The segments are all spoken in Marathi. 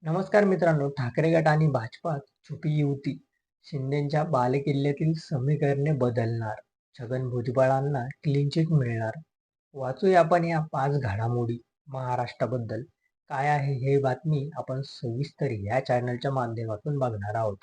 नमस्कार मित्रांनो, ठाकरे गट आणि भाजपात छुपी युती, शिंदेच्या बालेकिल्ल्यातील समीकरणे बदलणार, छगन भुजबळांना क्लीन चिट मिळणार. वाचूया आपण या 5 घडामोडी महाराष्ट्राबद्दल. काय आहे हे बातमी आपण सविस्तर या चॅनलच्या माध्यमातून बघणार आहोत.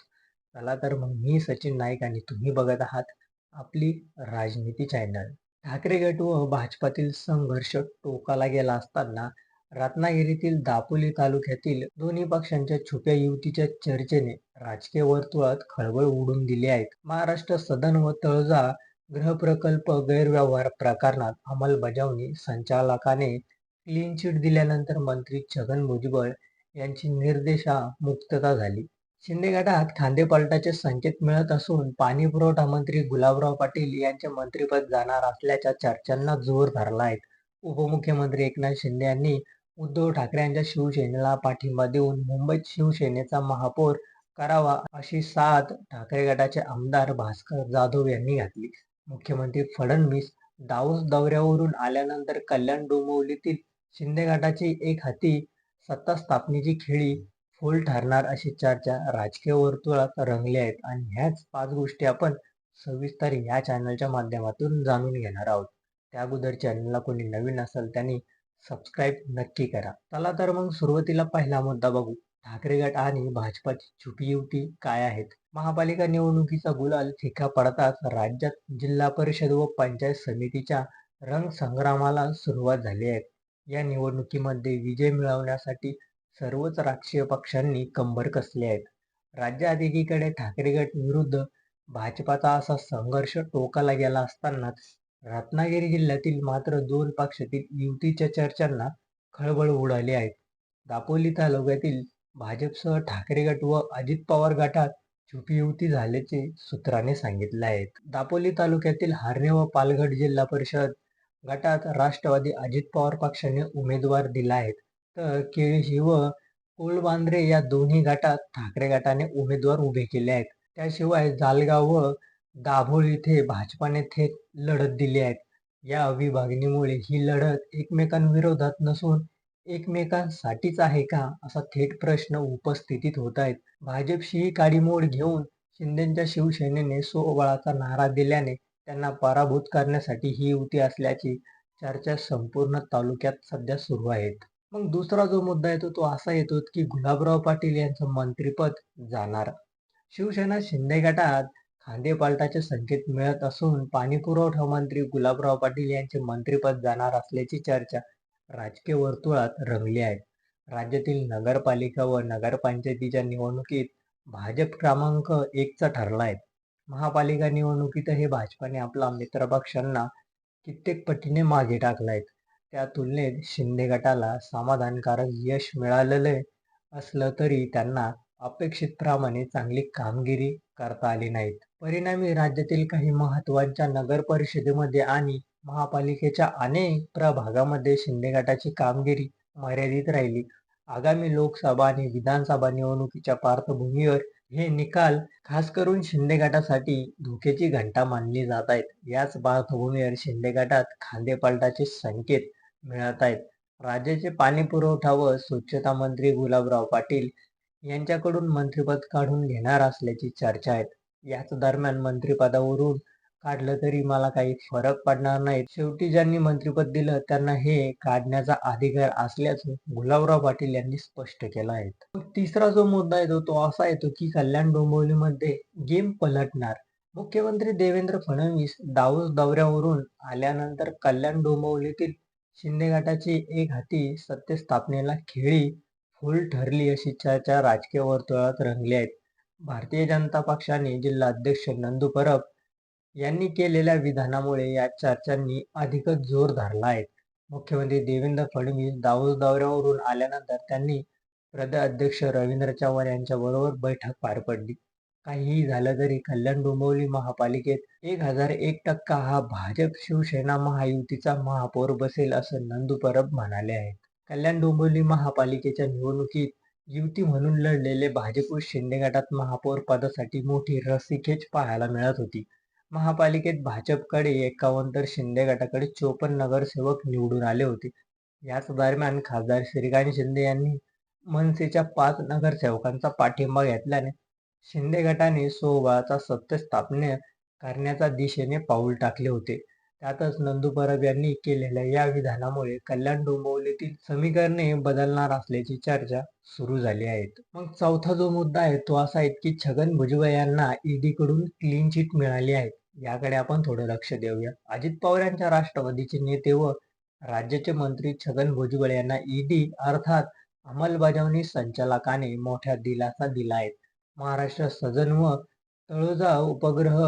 चला तर मग मी सचिन नाईक आणि तुम्ही बघत आहात आपली राजनीती चॅनल. ठाकरे गट व भाजपातील संघर्ष टोकाला गेला असताना रत्नागिरीतील दापोली तालुक्यातील दोन्ही पक्षांच्या छुप्या युतीच्या चर्चेने राजकीय वर्तुळात खळबळ उडून दिली आहे. महाराष्ट्र सदन व तळोजा गृहप्रकल्प गैरव्यवहार प्रकरणात अंमलबजावणी संचालकाने क्लीन चिट दिल्यानंतर मंत्री छगन भुजबळ यांची निर्देशामुक्तता झाली. शिंदे गटात खांदेपलटाचे संकेत मिळत असून पाणी पुरवठा मंत्री गुलाबराव पाटील यांचे मंत्रिपद जाणार असल्याच्या चर्चांना जोर धरला आहे. उपमुख्यमंत्री एकनाथ शिंदे यांनी उद्धव ठाकरे यांच्या शिवसेनेला पाठिंबा देऊन मुंबईत शिवसेनेचा महापौर करावा अशी साथ ठाकरे गटाचे आमदार भास्कर जाधव यांनी घातली. मुख्यमंत्री फडणवीस दाऊस दौऱ्यावरून आल्यानंतर कल्याण डोंबिवलीतील शिंदे गटाची एक हाती सत्ता स्थापनेची खेळी फोल ठरणार अशी चर्चा राजकीय वर्तुळात रंगली आहेत आणि ह्याच 5 गोष्टी आपण सविस्तर या चॅनलच्या माध्यमातून जाणून घेणार आहोत. त्या अगोदर चॅनलला कोणी नवीन असेल त्यांनी सबस्क्राईब नक्की करा. चला तर मग सुरुवातीला पहिला मुद्दा बघू. ठाकरे गट आणि भाजपाची छुपी युती काय आहेत? महापालिका निवडणुकीचा गुलाल फिका पडताच राज्यात जिल्हा परिषद व पंचायत समितीच्या रणसंग्रामाला सुरुवात झाली आहे. या निवडणुकीमध्ये विजय मिळवण्यासाठी सर्वच राजकीय पक्षांनी कंबर कसली आहेत. राज्यात एकीकडे ठाकरे गट विरुद्ध भाजपाचा असा संघर्ष टोकाला गेला असतानाच रत्नागिरी जिल्ह्यातील मात्र 2 पक्षातील युतीच्या चर्चांना खळबळ उडाली आहे. दापोली तालुक्यातील भाजपसह ठाकरे गट व अजित पवार गटात छुपी युती झाल्याचे सूत्रांनी सांगितले आहे. दापोली तालुक्यातील हार्णे व पालघर जिल्हा परिषद गटात राष्ट्रवादी अजित पवार पक्षाने उमेदवार दिला आहे, तर केळशी व कोळबांद्रे या दोन्ही गटात ठाकरे गटाने उमेदवार उभे केले आहेत. त्याशिवाय जालगाव व दाभोळ इथे भाजपाने थेट लढत दिली आहे. या विभागणीमुळे ही लढत एकमेकांविरोधात नसून एकमेकांसाठीच आहे का, असा थेट प्रश्न उपस्थितीत होत आहेत. भाजपशीही काडीमोड घेऊन शिंदेच्या शिवसेनेने स्वबळाचा नारा दिल्याने त्यांना पराभूत करण्यासाठी ही युती असल्याची चर्चा संपूर्ण तालुक्यात सध्या सुरू आहेत. मग दुसरा जो मुद्दा येतो तो असा येतो की गुलाबराव पाटील यांचं मंत्रिपद जाणार. शिवसेना शिंदे गटात खांदेपालटाचे संकेत मिळत असून पाणीपुरवठा मंत्री गुलाबराव पाटील यांचे मंत्रिपद जाणार असल्याची चर्चा राजकीय वर्तुळात रंगली आहे. राज्यातील नगरपालिका व नगरपंचायतीच्या निवडणुकीत भाजप क्रमांक 1चा ठरला आहे. महापालिका निवडणुकीतही भाजपाने आपला मित्रपक्षांना कित्येक पटीने मागे टाकलाय. त्या तुलनेत शिंदे गटाला समाधानकारक यश मिळालेले असलं तरी त्यांना अपेक्षितप्रमाणे चांगली कामगिरी करता आली नाहीत. परिणामी राज्यातील काही महत्त्वाच्या नगर परिषदेमध्ये आणि महापालिकेच्या अनेक प्रभागामध्ये शिंदे गटाची कामगिरी मर्यादित राहिली. आगामी लोकसभा आणि विधानसभा निवडणुकीच्या पार्श्वभूमीवर हे निकाल खास करून शिंदे गटासाठी धोक्याची घंटा मानली जात आहेत. याच पार्श्वभूमीवर शिंदे गटात खांदेपालटाचे संकेत मिळत आहेत. राज्याचे पाणीपुरवठा व स्वच्छता मंत्री गुलाबराव पाटील यांच्याकडून मंत्रिपद काढून घेणार असल्याची चर्चा आहे. याच दरम्यान मंत्रिपदावरून काढलं तरी मला काही फरक पडणार नाही. शेवटी ज्यांनी मंत्रिपद दिलं त्यांना हे काढण्याचा अधिकार असल्याचं गुलाबराव पाटील यांनी स्पष्ट केलं आहे. तिसरा जो मुद्दा येतो तो असा येतो की कल्याण डोंबिवलीमध्ये गेम पलटणार. मुख्यमंत्री देवेंद्र फडणवीस दाऊस दौऱ्यावरून आल्यानंतर कल्याण डोंबिवलीतील शिंदे गटाची एक हाती सत्ता स्थापनेला खेळी फोल ठरली अशी चर्चा राजकीय वर्तुळात रंगली आहे. भारतीय जनता पक्षाने जिल्हाध्यक्ष नंदू परब यांनी केलेल्या विधानामुळे या चर्चांनी अधिकच जोर धरला आहे. मुख्यमंत्री देवेंद्र फडणवीस दाऊस दौऱ्यावरून आल्यानंतर त्यांनी प्रदेशाध्यक्ष रवींद्र चव्हाण यांच्याबरोबर बैठक पार पडली. काहीही झालं तरी कल्याण डोंबिवली महापालिकेत 1001% हा भाजप शिवसेना महायुतीचा महापौर बसेल असं नंदू परब म्हणाले आहेत. कल्याण डोंबिवली महापालिकेच्या निवडणुकीत युती म्हणून लढलेले भाजप व शिंदे गटात महापौर पदासाठी मोठी रस्सीखेच पाहायला मिळत होती. महापालिकेत भाजपकडे 51 तर शिंदे गटाकडे 54 नगरसेवक निवडून आले होते. याच दरम्यान खासदार श्रीकांत शिंदे यांनी मनसेच्या 5 नगरसेवकांचा पाठिंबा घेतल्याने शिंदे गटाने स्वबळाचा सत्ता स्थापना करण्याच्या दिशेने पाऊल टाकले होते. त्यातच नंदू परब यांनी केलेल्या या विधानामुळे कल्याण डोंबिवलीतील समीकरणे बदलणार असल्याची चर्चा सुरू झाली आहे. मग चौथा जो मुद्दा आहे तो असा आहे की छगन भुजबळ यांना ईडी कडून क्लीन चिट मिळाली आहे. याकडे आपण थोडं लक्ष देऊया. अजित पवार यांच्या राष्ट्रवादीचे नेते व राज्याचे मंत्री छगन भुजबळ यांना ईडी अर्थात अंमलबजावणी संचालकाने मोठा दिलासा दिला आहे. महाराष्ट्र सदन व तळोजा उपग्रह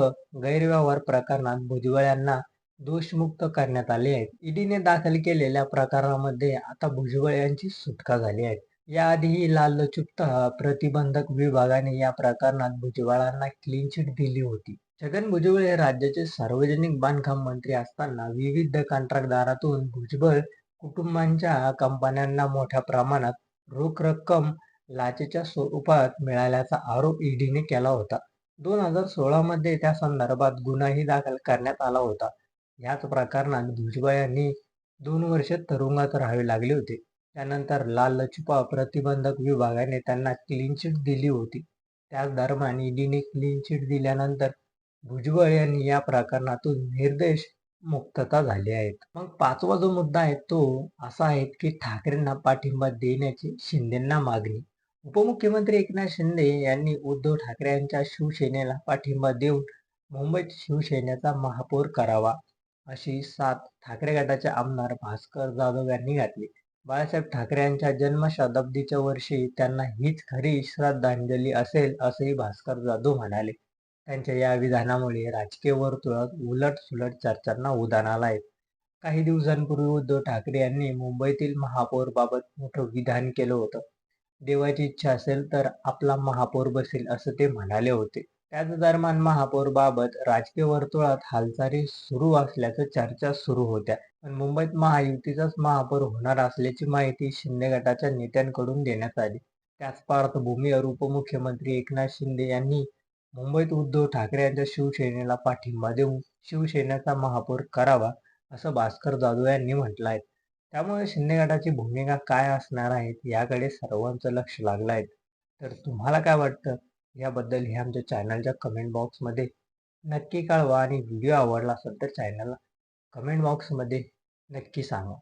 गैरव्यवहार प्रकरणात भुजबळ यांना दोषमुक्त करण्यात आले आहे. ईडीने दाखल केलेल्या प्रकरणामध्ये आता भुजबळ यांची सुटका झाली आहे. याआधीही लाचलुचपत प्रतिबंधक विभागाने या प्रकरणात भुजबळांना क्लीन चिट दिली होती. छगन भुजबळ हे राज्याचे सार्वजनिक बांधकाम मंत्री असताना विविध कंत्राटदारातून भुजबळ कुटुंबाच्या कंपन्यांना मोठ्या प्रमाणात रोख रक्कम लाचेच्या स्वरूपात मिळाल्याचा आरोप ईडीने केला होता. 2016 मध्ये त्या संदर्भात गुन्हाही दाखल करण्यात आला होता. याच प्रकरणात भुजबळ यांनी 2 वर्ष तुरुंगात राहावे लागले होते. त्यानंतर लाचलुचपत प्रतिबंधक विभागाने त्यांना क्लीन चिट दिली होती. त्याच दरम्यान ईडीने क्लीन चिट दिल्यानंतर भुजबळ यांनी या प्रकरणातून निर्दोष मुक्तता झाली आहे. मग 5वा जो मुद्दा आहे तो असा आहे की ठाकरेंना पाठिंबा देण्याची शिंदेंना मागणी. उपमुख्यमंत्री एकनाथ शिंदे यांनी उद्धव ठाकरे यांच्या शिवसेनेला पाठिंबा देऊन मुंबईत शिवसेनेचा महापौर करावा अशी साथ ठाकरे गटाचे आमदार भास्कर जाधव यांनी घातली. बाळासाहेब ठाकरे यांच्या जन्मशताब्दीच्या वर्षी त्यांना हीच खरी श्रद्धांजली असेल असंही भास्कर जाधव म्हणाले. त्यांच्या या विधानामुळे राजकीय वर्तुळात उलट-सुलट चर्चांना उधाण आलं आहे. काही दिवसांपूर्वी उद्धव ठाकरे यांनी मुंबईतील महापौरबाबत मोठं विधान केलं होतं. देवाची इच्छा असेल तर आपला महापौर बसेल असं ते म्हणाले होते. त्याच दरम्यान महापौरबाबत राजकीय वर्तुळात हालचाली सुरू असल्याच्या चर्चा सुरू होत्या. पण मुंबईत महायुतीचाच महापौर होणार असल्याची माहिती शिंदे गटाच्या नेत्यांकडून देण्यात आली. त्याच पार्श्वभूमीवर उपमुख्यमंत्री एकनाथ शिंदे यांनी मुंबईत उद्धव ठाकरे यांच्या शिवसेनेला पाठिंबा देऊन शिवसेनेचा महापौर करावा असं भास्कर जाधव यांनी म्हटलं आहे. त्यामुळे शिंदे गटाची भूमिका काय असणार आहे याकडे सर्वांचं लक्ष लागलं आहे. तर तुम्हाला काय वाटतं याबद्दल हे आमच्या चॅनलच्या कमेंट बॉक्समध्ये नक्की कळवा आणि व्हिडिओ आवडला असेल तर चॅनलला कमेंट बॉक्समध्ये नक्की सांगा.